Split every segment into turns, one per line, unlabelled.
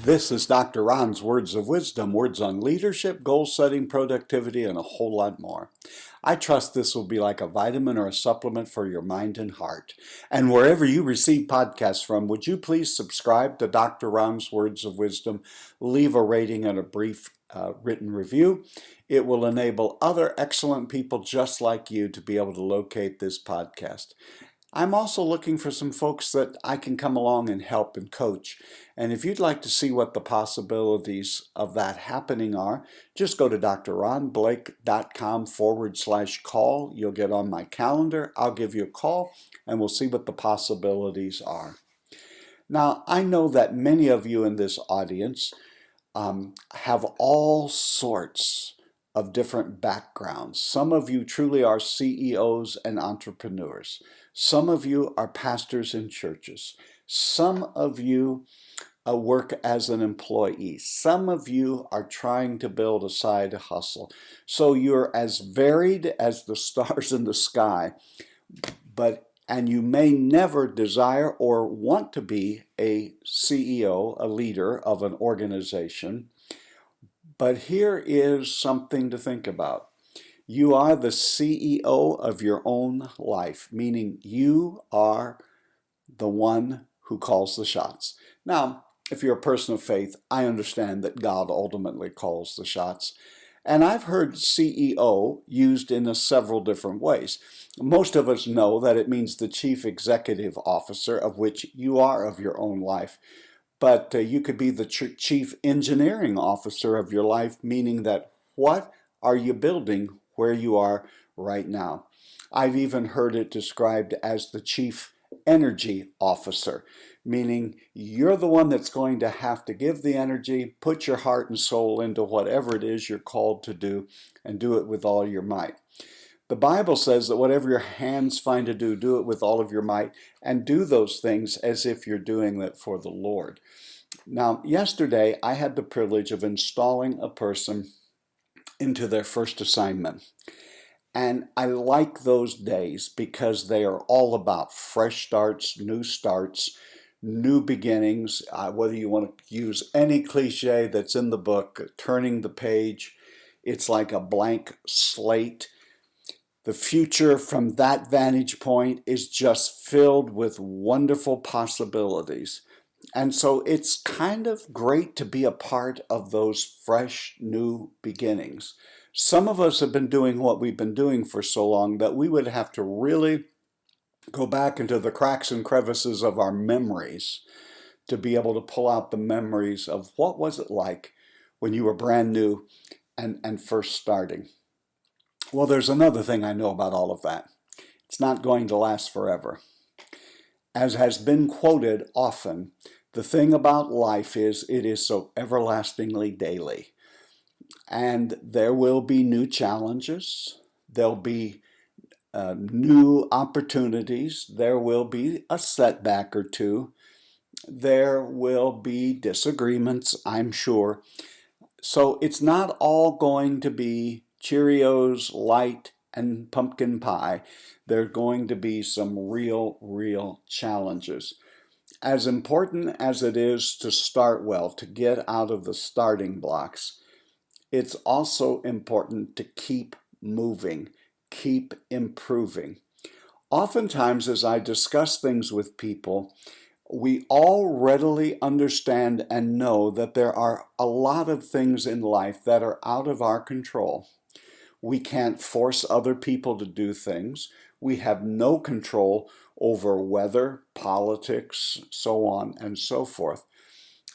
This is Dr. Ron's Words of Wisdom, words on leadership, goal setting, productivity, and a whole lot more. I trust this will be like a vitamin or a supplement for your mind and heart. And wherever you receive podcasts from, would you please subscribe to Dr. Ron's Words of Wisdom, leave a rating and a brief written review. It will enable other excellent people just like you to be able to locate this podcast. I'm also looking for some folks that I can come along and help and coach. And if you'd like to see what the possibilities of that happening are, just go to drronblake.com/call. You'll get on my calendar. I'll give you a call and we'll see what the possibilities are. Now, I know that many of you in this audience have all sorts of different backgrounds. Some of you truly are CEOs and entrepreneurs. Some of you are pastors in churches. Some of you work as an employee. Some of you are trying to build a side hustle. So you're as varied as the stars in the sky, and you may never desire or want to be a CEO, a leader of an organization. But here is something to think about. You are the CEO of your own life, meaning you are the one who calls the shots. Now, if you're a person of faith, I understand that God ultimately calls the shots. And I've heard CEO used in several different ways. Most of us know that it means the chief executive officer, of which you are of your own life. But you could be the chief engineering officer of your life, meaning that what are you building where you are right now? I've even heard it described as the chief energy officer, meaning you're the one that's going to have to give the energy, put your heart and soul into whatever it is you're called to do, and do it with all your might. The Bible says that whatever your hands find to do, do it with all of your might, and do those things as if you're doing it for the Lord. Now, yesterday, I had the privilege of installing a person into their first assignment. And I like those days because they are all about fresh starts, new beginnings, whether you want to use any cliche that's in the book, turning the page. It's like a blank slate. The future from that vantage point is just filled with wonderful possibilities. And so it's kind of great to be a part of those fresh new beginnings. Some of us have been doing what we've been doing for so long that we would have to really go back into the cracks and crevices of our memories to be able to pull out the memories of what was it like when you were brand new and first starting. Well, there's another thing I know about all of that. It's not going to last forever. As has been quoted often, the thing about life is it is so everlastingly daily. And there will be new challenges. There'll be new opportunities. There will be a setback or two. There will be disagreements, I'm sure. So it's not all going to be Cheerios, light, and pumpkin pie. There are going to be some real challenges. As important as it is to start well, to get out of the starting blocks, it's also important to keep moving, keep improving. Oftentimes, as I discuss things with people, we all readily understand and know that there are a lot of things in life that are out of our control. We can't force other people to do things. We have no control over weather, politics, so on and so forth.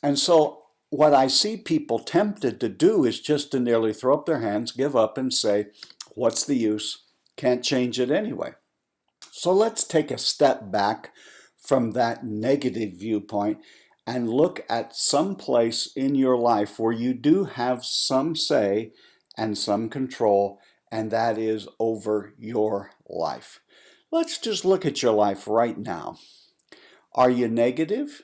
And so what I see people tempted to do is just to nearly throw up their hands, give up, and say, what's the use? Can't change it anyway. So let's take a step back from that negative viewpoint and look at some place in your life where you do have some say and some control, and that is over your life. Let's just look at your life right now. Are you negative?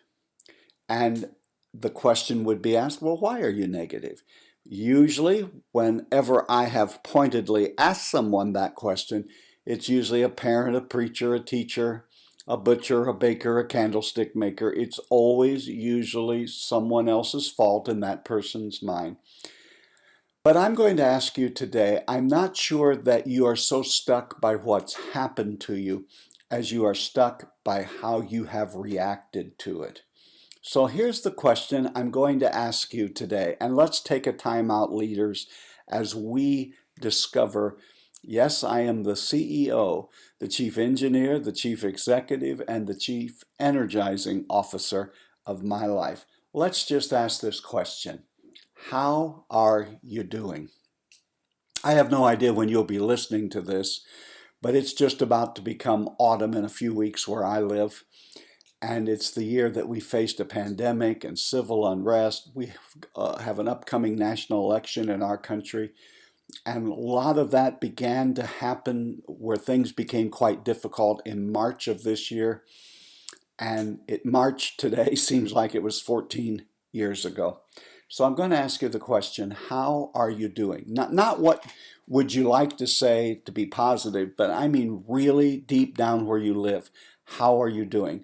And the question would be asked, well, why are you negative? Usually, whenever I have pointedly asked someone that question, it's usually a parent, a preacher, a teacher, a butcher, a baker, a candlestick maker. It's always usually someone else's fault in that person's mind. But I'm going to ask you today, I'm not sure that you are so stuck by what's happened to you as you are stuck by how you have reacted to it. So here's the question I'm going to ask you today, and let's take a time out, leaders, as we discover, yes, I am the CEO, the chief engineer, the chief executive, and the chief energizing officer of my life. Let's just ask this question. How are you doing? I have no idea when you'll be listening to this, but it's just about to become autumn in a few weeks where I live. And it's the year that we faced a pandemic and civil unrest. We have an upcoming national election in our country. And a lot of that began to happen where things became quite difficult in March of this year. And March today seems like it was 14 years ago. So I'm going to ask you the question, how are you doing? Not what would you like to say to be positive, but I mean really deep down where you live. How are you doing?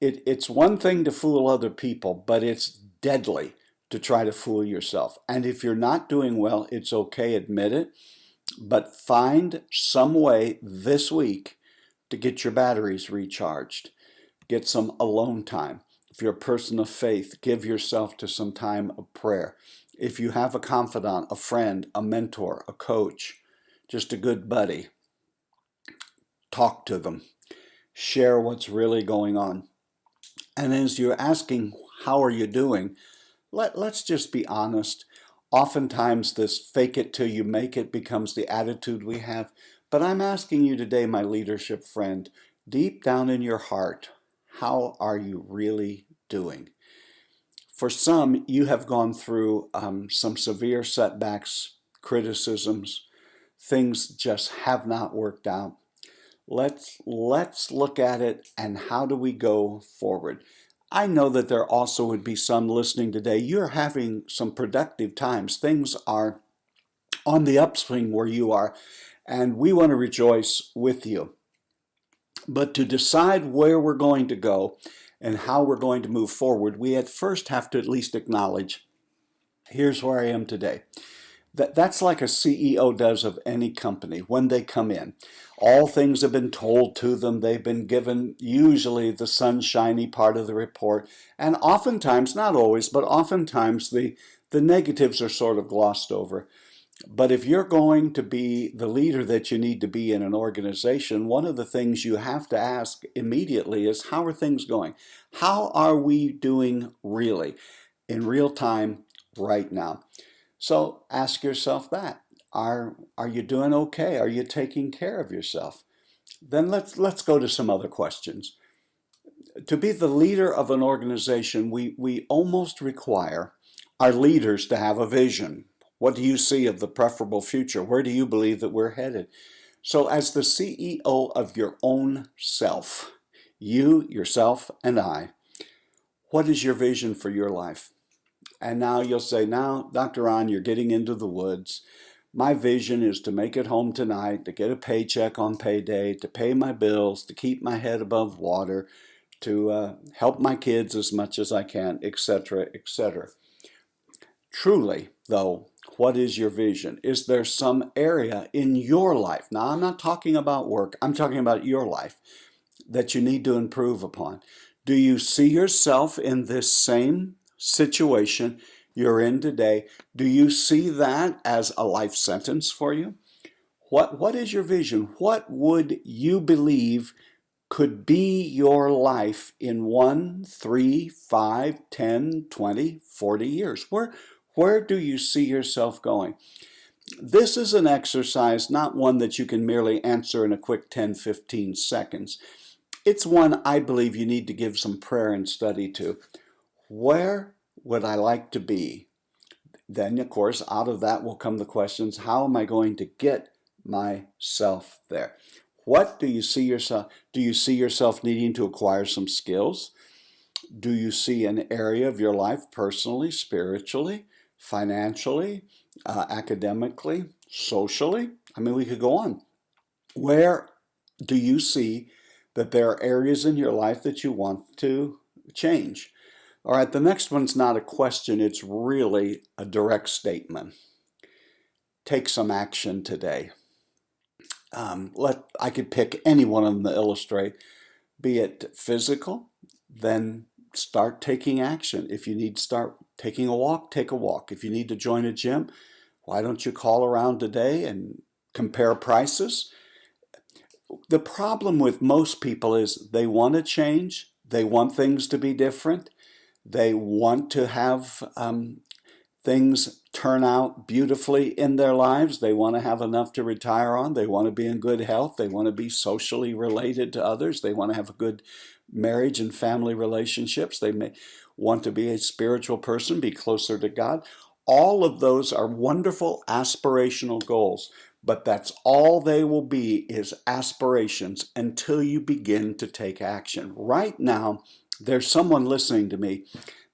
It's one thing to fool other people, but it's deadly to try to fool yourself. And if you're not doing well, it's okay, admit it, but find some way this week to get your batteries recharged. Get some alone time. If you're a person of faith, give yourself to some time of prayer. If you have a confidant, a friend, a mentor, a coach, just a good buddy, talk to them. Share what's really going on. And as you're asking, how are you doing? Let's just be honest. Oftentimes this fake it till you make it becomes the attitude we have. But I'm asking you today, my leadership friend, deep down in your heart, how are you really doing? For some, you have gone through some severe setbacks, criticisms, things just have not worked out. Let's look at it and how do we go forward? I know that there also would be some listening today. You're having some productive times. Things are on the upswing where you are, and we want to rejoice with you. But to decide where we're going to go and how we're going to move forward, we at first have to at least acknowledge, here's where I am today. That's like a CEO does of any company when they come in. All things have been told to them. They've been given usually the sunshiny part of the report. And oftentimes, not always, but oftentimes the negatives are sort of glossed over. But if you're going to be the leader that you need to be in an organization, one of the things you have to ask immediately is, how are things going? How are we doing really in real time right now? So ask yourself that. Are you doing okay? Are you taking care of yourself? Then let's go to some other questions. To be the leader of an organization, we almost require our leaders to have a vision. What do you see of the preferable future? Where do you believe that we're headed? So as the CEO of your own self, you, yourself, and I, what is your vision for your life? And now you'll say, now, Dr. Ron, you're getting into the woods. My vision is to make it home tonight, to get a paycheck on payday, to pay my bills, to keep my head above water, to help my kids as much as I can, etc., etc. Truly, though, what is your vision? Is there some area in your life, now I'm not talking about work, I'm talking about your life, that you need to improve upon? Do you see yourself in this same situation you're in today? Do you see that as a life sentence for you? What is your vision? What would you believe could be your life in 1, 3, 5, 10, 20, 40 years? Where do you see yourself going? This is an exercise, not one that you can merely answer in a quick 10, 15 seconds. It's one I believe you need to give some prayer and study to. Where would I like to be? Then, of course, out of that will come the questions, how am I going to get myself there? What do you see yourself? Do you see yourself needing to acquire some skills? Do you see an area of your life personally, spiritually, financially, academically, socially? I mean, we could go on. Where do you see that there are areas in your life that you want to change. All right, the next one's not a question, it's really a direct statement. Take some action today. I could pick any one of them to illustrate, be it physical, then start taking action. If you need to start taking a walk, take a walk. If you need to join a gym, why don't you call around today and compare prices? The problem with most people is they want to change, they want things to be different, they want to have things turn out beautifully in their lives. They want to have enough to retire on. They want to be in good health. They want to be socially related to others. They want to have a good marriage and family relationships. They may want to be a spiritual person, be closer to God. All of those are wonderful aspirational goals, but that's all they will be, is aspirations, until you begin to take action. Right now, there's someone listening to me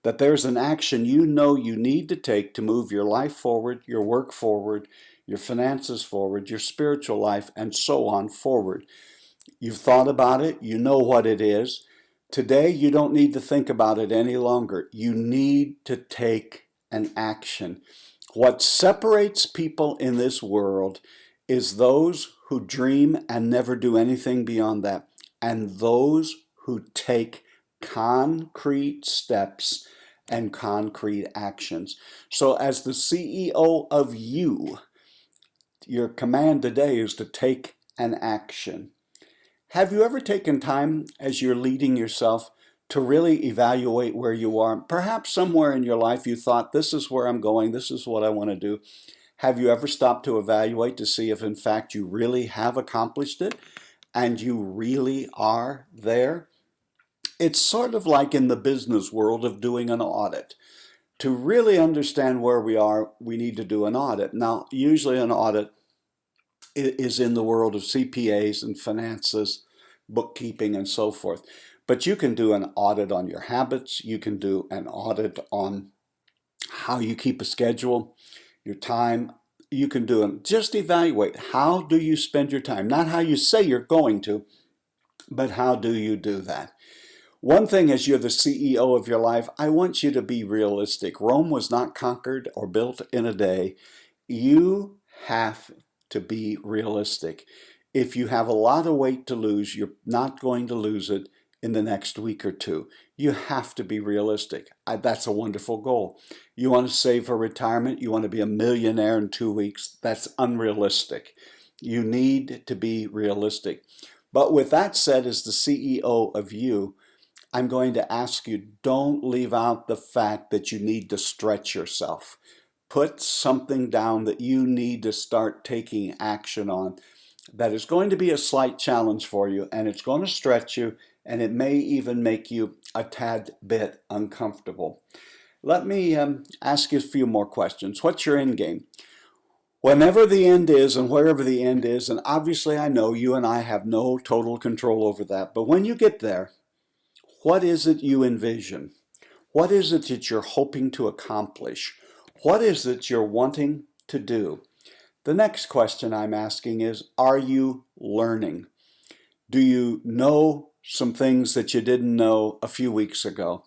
that there's an action you know you need to take to move your life forward, your work forward, your finances forward, your spiritual life, and so on forward. You've thought about it, you know what it is. Today, you don't need to think about it any longer. You need to take an action. What separates people in this world is those who dream and never do anything beyond that, and those who take concrete steps and concrete actions. So as the CEO of you, your command today is to take an action. Have you ever taken time as you're leading yourself to really evaluate where you are? Perhaps somewhere in your life you thought, this is where I'm going, this is what I want to do. Have you ever stopped to evaluate to see if in fact you really have accomplished it and you really are there? It's sort of like in the business world of doing an audit. To really understand where we are, we need to do an audit. Now, usually an audit is in the world of CPAs and finances, bookkeeping, and so forth. But you can do an audit on your habits. You can do an audit on how you keep a schedule, your time. You can do it. Just evaluate, how do you spend your time? Not how you say you're going to, but how do you do that? One thing, as you're the CEO of your life, I want you to be realistic. Rome was not conquered or built in a day. You have to be realistic. If you have a lot of weight to lose, you're not going to lose it in the next week or two. You have to be realistic. That's a wonderful goal. You want to save for retirement, you want to be a millionaire in 2 weeks. That's unrealistic. You need to be realistic. But with that said, as the CEO of you, I'm going to ask you, don't leave out the fact that you need to stretch yourself. Put something down that you need to start taking action on that is going to be a slight challenge for you, and it's going to stretch you, and it may even make you a tad bit uncomfortable. Let me ask you a few more questions. What's your end game? Whenever the end is and wherever the end is, and obviously I know you and I have no total control over that, but when you get there, what is it you envision? What is it that you're hoping to accomplish? What is it you're wanting to do? The next question I'm asking is, are you learning? Do you know some things that you didn't know a few weeks ago?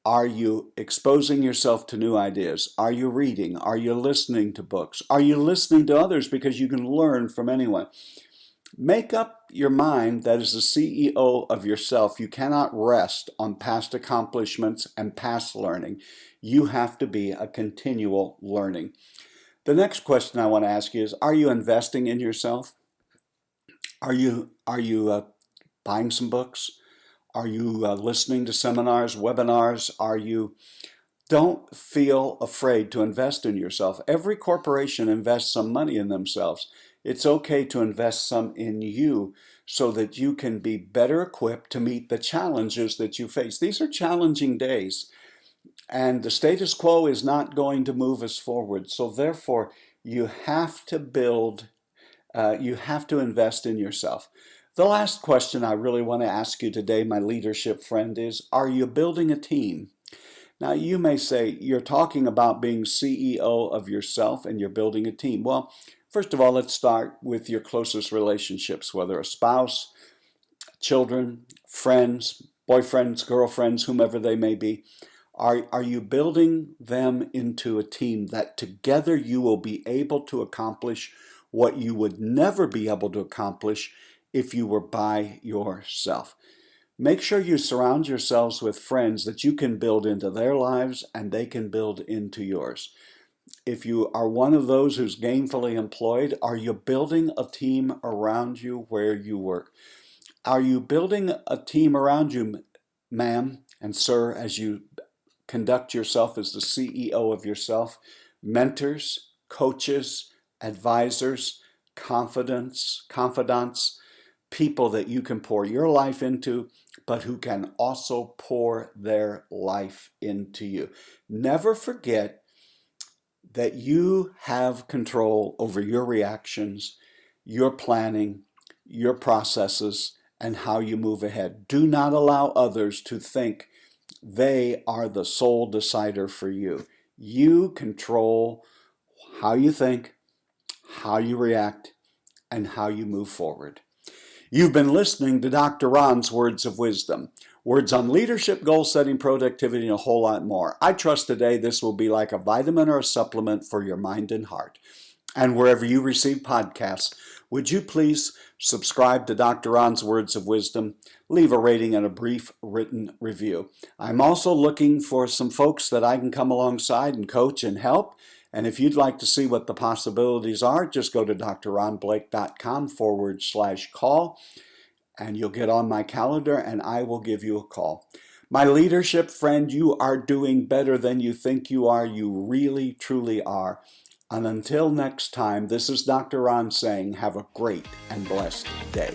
Are you exposing yourself to new ideas? Are you reading? Are you listening to books? Are you listening to others, because you can learn from anyone? Make up your mind that as the CEO of yourself, you cannot rest on past accomplishments and past learning. You have to be a continual learning. The next question I want to ask you is, are you investing in yourself? Are you buying some books? Are you listening to seminars, webinars? Don't feel afraid to invest in yourself. Every corporation invests some money in themselves. It's okay to invest some in you so that you can be better equipped to meet the challenges that you face. These are challenging days, and the status quo is not going to move us forward. So therefore, you have to invest in yourself. The last question I really want to ask you today, my leadership friend, is, are you building a team? Now, you may say, you're talking about being CEO of yourself and you're building a team. Well, first of all, let's start with your closest relationships, whether a spouse, children, friends, boyfriends, girlfriends, whomever they may be? Are you building them into a team that together you will be able to accomplish what you would never be able to accomplish if you were by yourself? Make sure you surround yourselves with friends that you can build into their lives and they can build into yours. If you are one of those who's gainfully employed, are you building a team around you where you work? Are you building a team around you, ma'am and sir, as you conduct yourself as the CEO of yourself? Mentors, coaches, advisors, confidants, people that you can pour your life into, but who can also pour their life into you. Never forget that you have control over your reactions, your planning, your processes, and how you move ahead. Do not allow others to think they are the sole decider for you. You control how you think, how you react, and how you move forward. You've been listening to Dr. Ron's Words of Wisdom. Words on leadership, goal setting, productivity, and a whole lot more. I trust today this will be like a vitamin or a supplement for your mind and heart. And wherever you receive podcasts, would you please subscribe to Dr. Ron's Words of Wisdom, leave a rating and a brief written review. I'm also looking for some folks that I can come alongside and coach and help. And if you'd like to see what the possibilities are, just go to drronblake.com/call, and you'll get on my calendar and I will give you a call. My leadership friend, you are doing better than you think you are. You really, truly are. And until next time, this is Dr. Ron saying, have a great and blessed day.